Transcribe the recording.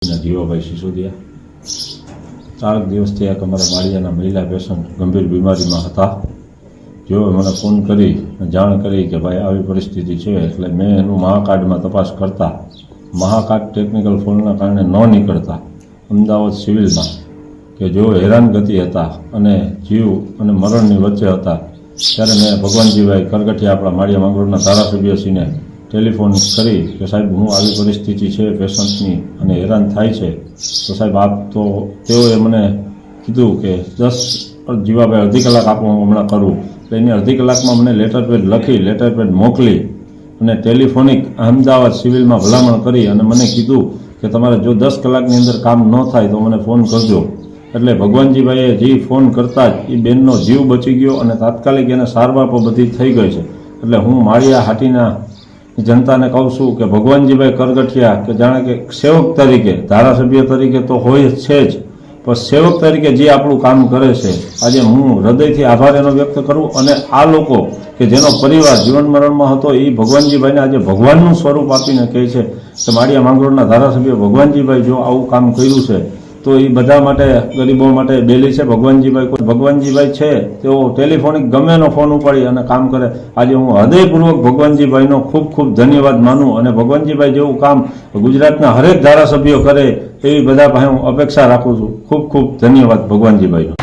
જીવાભાઈ સિસોદિયા 4 દિવસથી એક અમારા માળિયાના મહિલા પેશન્ટ ગંભીર બીમારીમાં હતા. જેઓએ મને ફોન કરી જાણ કરી કે ભાઈ આવી પરિસ્થિતિ છે, એટલે મેં એનું મહાકાર્ડમાં તપાસ કરતા મહાકાર્ડ ટેકનિકલ ફોલ્ટના કારણે ન નીકળતા અમદાવાદ સિવિલમાં કે જેઓ હેરાનગતિ હતા અને જીવ અને મરણની વચ્ચે હતા, ત્યારે મેં ભગવાનજીભાઈ કરગઠિયા આપણા માળિયા માંગરોળના ધારાસભ્યશ્રીને ટેલિફોન કરી કે સાહેબ હું આવી પરિસ્થિતિ છે પેશન્ટની અને હેરાન થાય છે, તો સાહેબ આપ તો તેઓએ મને કીધું કે 10 જીવાભાઈ અડધી કલાક આપો, હું હમણાં કરું. એટલે એની અડધી કલાકમાં મને લેટર પેડ લખી લેટર પેડ મોકલી અને ટેલિફોનિક અમદાવાદ સિવિલમાં ભલામણ કરી અને મને કીધું કે તમારે જો 10 કલાકની અંદર કામ ન થાય તો મને ફોન કરજો. એટલે ભગવાનજીભાઈએ જે ફોન કરતા જ એ બેનનો જીવ બચી ગયો અને તાત્કાલિક એને સારવાર પણ બધી થઈ ગઈ છે. એટલે હું માળિયા હાટીના જનતાને કહું છું કે ભગવાનજીભાઈ કરગઠિયા કે જાણે કે સેવક તરીકે, ધારાસભ્ય તરીકે તો હોય જ છે જ, પણ સેવક તરીકે જે આપણું કામ કરે છે, આજે હું હૃદયથી આભાર એનો વ્યક્ત કરું. અને આ લોકો કે જેનો પરિવાર જીવન મરણમાં હતો એ ભગવાનજીભાઈને આજે ભગવાનનું સ્વરૂપ આપીને કહે છે કે માળિયા માંગરોળના ધારાસભ્ય ભગવાનજીભાઈ જો આવું કામ કર્યું છે તો એ બધા માટે, ગરીબો માટે બેલી છે. ભગવાનજીભાઈ છે તેઓ ટેલિફોનિક ગમે એનો ફોન ઉપાડી અને કામ કરે. આજે હું હૃદયપૂર્વક ભગવાનજીભાઈનો ખૂબ ખૂબ ધન્યવાદ માનું અને ભગવાનજીભાઈ જેવું કામ ગુજરાતના હરેક ધારાસભ્યો કરે એવી બધા પાસે હું અપેક્ષા રાખું છું. ખૂબ ખૂબ ધન્યવાદ ભગવાનજીભાઈનો.